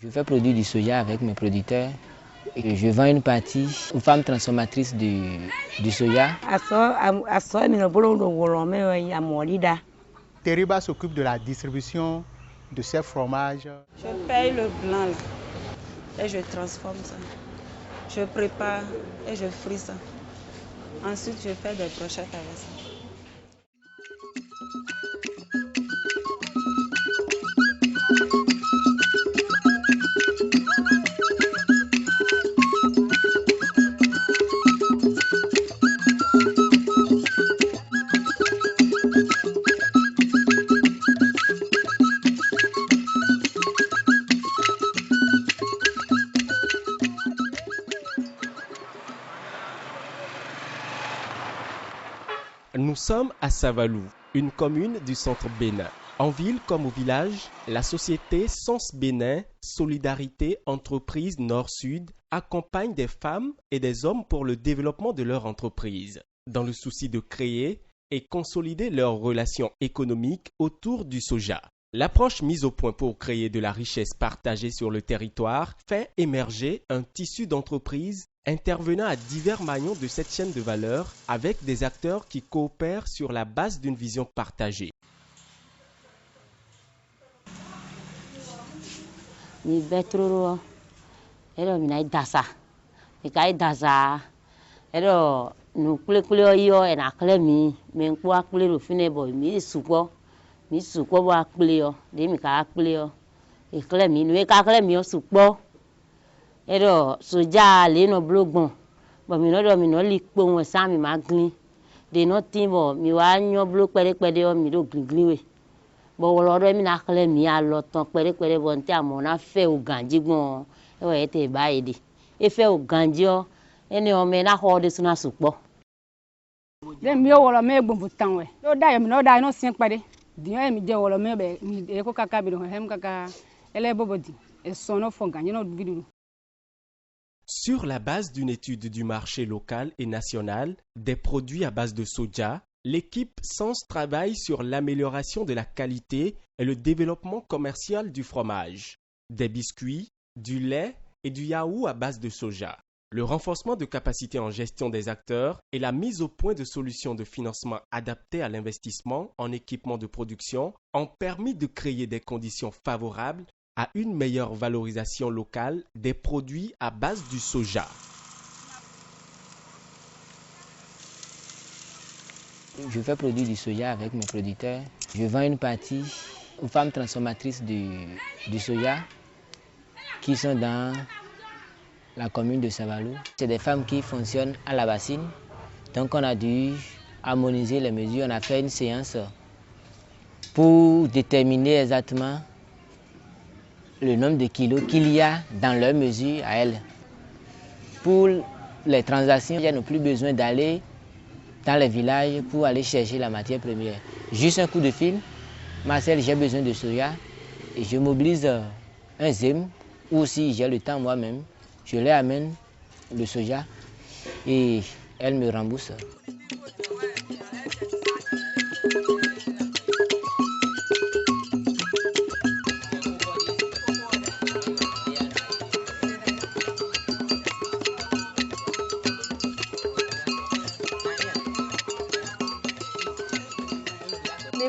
Je fais produire du soja avec mes producteurs et je vends une partie aux femmes transformatrices du soja. Teriba s'occupe de la distribution de ces fromages. Je paye le blanc et je transforme ça. Je prépare et je frise ça. Ensuite, je fais des brochettes avec ça. Nous sommes à Savalou, une commune du centre Bénin. En ville comme au village, la société Sens Bénin Solidarité Entreprise Nord-Sud accompagne des femmes et des hommes pour le développement de leur entreprise, dans le souci de créer et consolider leurs relations économiques autour du soja. L'approche mise au point pour créer de la richesse partagée sur le territoire fait émerger un tissu d'entreprise intervenant à divers maillons de cette chaîne de valeur avec des acteurs qui coopèrent sur la base d'une vision partagée. Ero soja le no blogbon bo mi no do mi no li po won sa mi ma glin de no tin bo mi wa yan blog pere o mi do glin we bo wo lo do mi na kle mi a lo tan pere bo nti amo na fe o ganji gbon e we te ba ede e fe o ganji o eni o me na ho de suna supo de mi o wo lo me gbon butan we do da yo mi no da no sin pare di yo mi je wo lo me be mi e ko kaka bi do hem kaka ele bobodi e so no fo ganji no vidu. Sur la base d'une étude du marché local et national des produits à base de soja, l'équipe Sens travaille sur l'amélioration de la qualité et le développement commercial du fromage, des biscuits, du lait et du yaourt à base de soja. Le renforcement de capacités en gestion des acteurs et la mise au point de solutions de financement adaptées à l'investissement en équipement de production ont permis de créer des conditions favorables à une meilleure valorisation locale des produits à base du soja. Je fais produire du soja avec mes producteurs. Je vends une partie aux femmes transformatrices du soja qui sont dans la commune de Savalou. C'est des femmes qui fonctionnent à la bassine. Donc on a dû harmoniser les mesures. On a fait une séance pour déterminer exactement le nombre de kilos qu'il y a dans leur mesure à elles. Pour les transactions, il n'y a plus besoin d'aller dans les villages pour aller chercher la matière première. Juste un coup de fil, Marcel, j'ai besoin de soja et je mobilise un ZEM ou si j'ai le temps moi-même, je leur amène le soja et elle me rembourse.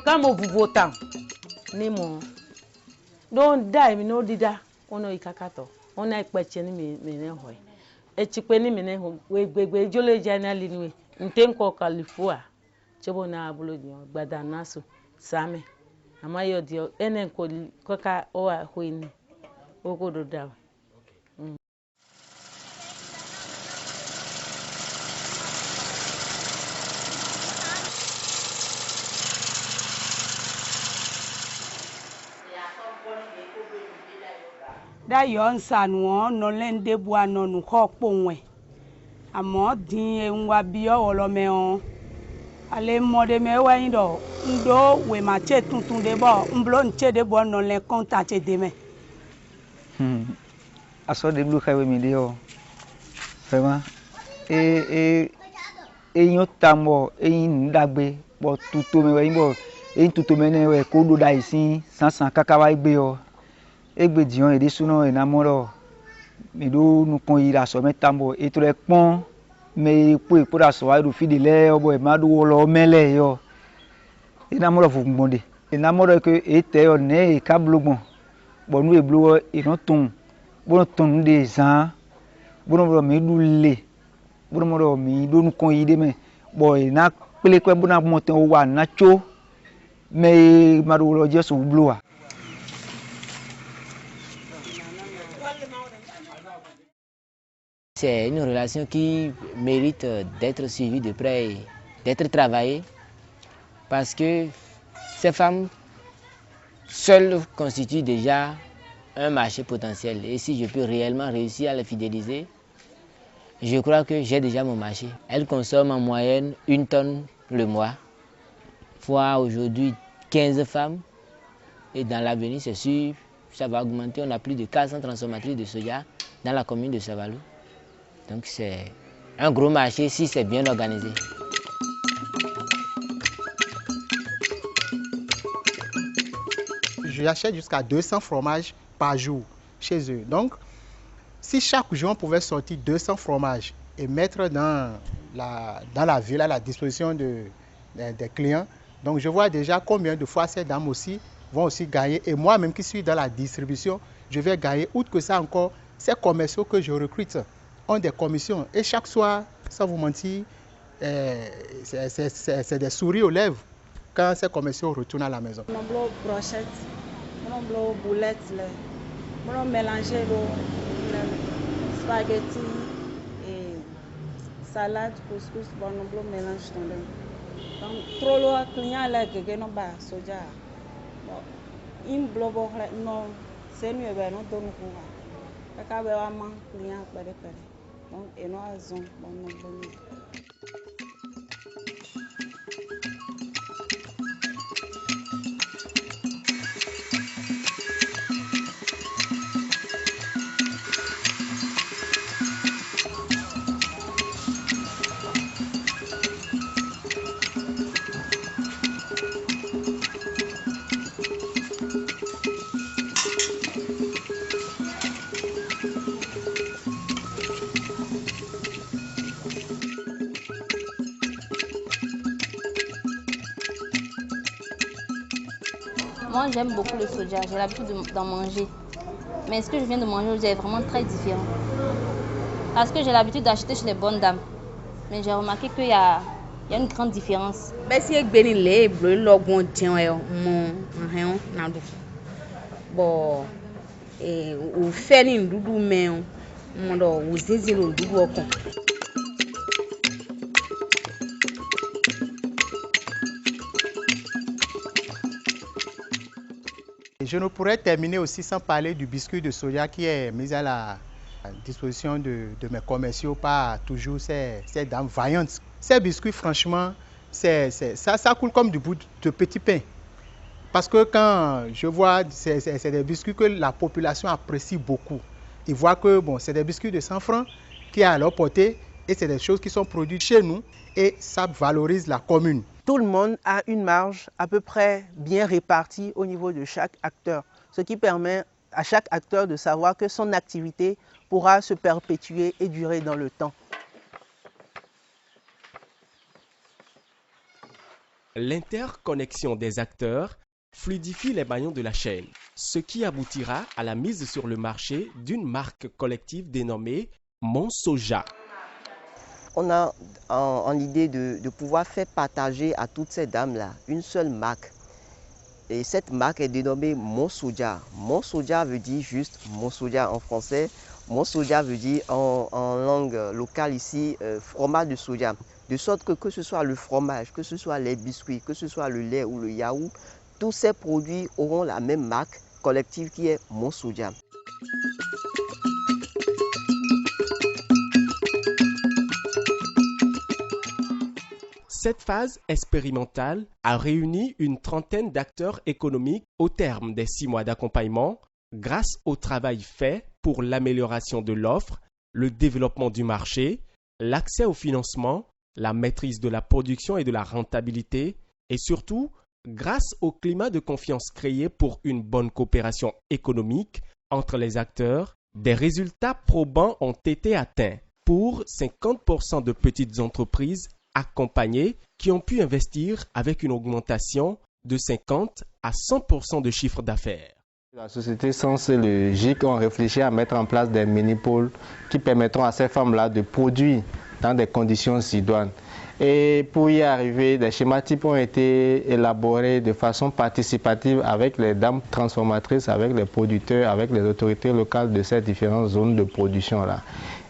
Comme vous votant, ni mon. Don't die, me no dida. Ono ikakato. Ona ikpeche ni me hoy. E chikwe ni me ho. We jole janali ni we. Ntenko kalifua. Chobo na abulo ni gbada naso same. Amayo dio enen ko koka o hoini. Ogodo daw. Da yon sanwo no lende bua no nu ho ponwe amo din enwa bi o lo me on ale mode me wa yin do ndo we ma che tuntun de bo mblo nche de bo no le contact de me aso de blue highway mi de o vraiment yin tambo yin dagbe bo tuto me we yin bo yin tuto me ne we ko do da isin sansan kaka wa gbe o egbe dion ede suno enamoro mi do nu kon ira so metambo etre pon me po da so aru fidile obo e madu lo mele yo enamoro fugbonde enamoro ke ete yo ne kablugbon bonu eblu ino tun bono tun de zan bono mi du le bono mi do nu kon ide me boy na pele kwe bona mote o wa na cho me madu lo jesu blua. C'est une relation qui mérite d'être suivie de près et d'être travaillée parce que ces femmes seules constituent déjà un marché potentiel. Et si je peux réellement réussir à les fidéliser, je crois que j'ai déjà mon marché. Elles consomment en moyenne 1 tonne le mois, fois aujourd'hui 15 femmes. Et dans l'avenir, c'est sûr, ça va augmenter. On a plus de 400 transformatrices de soja dans la commune de Savalou. Donc c'est un gros marché si c'est bien organisé. J'achète jusqu'à 200 fromages par jour chez eux. Donc, si chaque jour on pouvait sortir 200 fromages et mettre dans la ville à la disposition des clients, donc je vois déjà combien de fois ces dames aussi vont aussi gagner. Et moi-même qui suis dans la distribution, je vais gagner. Outre que ça encore, ces commerciaux que je recrute ont des commissions. Et chaque soir, sans vous mentir, c'est des souris aux lèvres quand ces commerciaux retournent à la maison. Brochette, boulettes, mélanger spaghetti et salade, couscous, bon mélange donc trop loin client là que non ba soja. Im blobo non c'est mieux ben non donne quoi. Ka ba ma client pere. Donc, et nous avons bon. Moi, j'aime beaucoup le soja, j'ai l'habitude d'en manger. Mais ce que je viens de manger aujourd'hui est vraiment très différent. Parce que j'ai l'habitude d'acheter chez les bonnes dames. Mais j'ai remarqué qu'il y a une grande différence. Bon, et au fait une doudou mais on doit vous saisir le doudou au con. Je ne pourrais terminer aussi sans parler du biscuit de soja qui est mis à la disposition de mes commerciaux par toujours ces dames vaillantes. Ces biscuits, franchement, ça coule comme du bout de petit pain. Parce que quand je vois, c'est des biscuits que la population apprécie beaucoup. Ils voient que bon, c'est des biscuits de 100 francs qui est à leur portée et c'est des choses qui sont produites chez nous et ça valorise la commune. Tout le monde a une marge à peu près bien répartie au niveau de chaque acteur, ce qui permet à chaque acteur de savoir que son activité pourra se perpétuer et durer dans le temps. L'interconnexion des acteurs fluidifie les maillons de la chaîne, ce qui aboutira à la mise sur le marché d'une marque collective dénommée Mon Soja. On a en l'idée de pouvoir faire partager à toutes ces dames-là une seule marque. Et cette marque est dénommée Mon Soja. Mon Soja veut dire juste Mon Soja en français. Mon Soja veut dire en langue locale ici fromage de soja. De sorte que ce soit le fromage, que ce soit les biscuits, que ce soit le lait ou le yaourt, tous ces produits auront la même marque collective qui est Mon Soja. Cette phase expérimentale a réuni une trentaine d'acteurs économiques au terme des 6 mois d'accompagnement grâce au travail fait pour l'amélioration de l'offre, le développement du marché, l'accès au financement, la maîtrise de la production et de la rentabilité et surtout Grâce au climat de confiance créé pour une bonne coopération économique entre les acteurs, des résultats probants ont été atteints pour 50% de petites entreprises accompagnées qui ont pu investir avec une augmentation de 50 à 100% de chiffre d'affaires. La société Sens et le GIC ont réfléchi à mettre en place des mini-pôles qui permettront à ces femmes-là de produire dans des conditions idoines. Et pour y arriver, des schémas types ont été élaborés de façon participative avec les dames transformatrices, avec les producteurs, avec les autorités locales de ces différentes zones de production-là.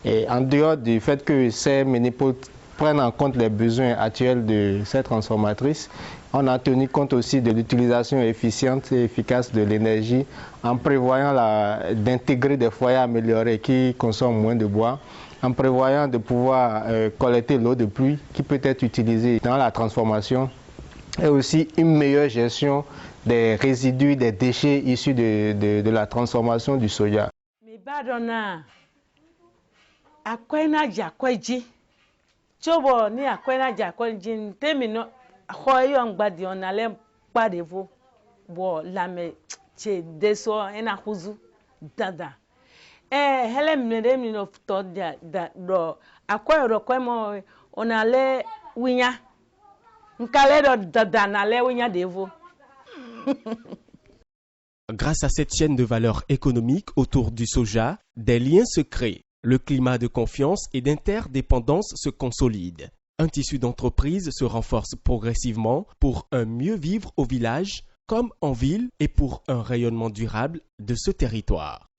Et en dehors du fait que ces mini-pôles prennent en compte les besoins actuels de ces transformatrices, on a tenu compte aussi de l'utilisation efficiente et efficace de l'énergie en prévoyant d'intégrer des foyers améliorés qui consomment moins de bois, en prévoyant de pouvoir collecter l'eau de pluie qui peut être utilisée dans la transformation et aussi une meilleure gestion des résidus, des déchets issus de la transformation du soja. Chobo ni akwena jakwenji ntemino khoyo ngbadi onale padevo bo lame che deso ena khuzu dada hele mnede mino to da do akwayo ro kwemo onale winya nkale do dada nale winya devo. Grâce à cette chaîne de valeur économique autour du soja, des liens se créent. Le climat de confiance et d'interdépendance se consolide. Un tissu d'entreprise se renforce progressivement pour un mieux vivre au village comme en ville et pour un rayonnement durable de ce territoire.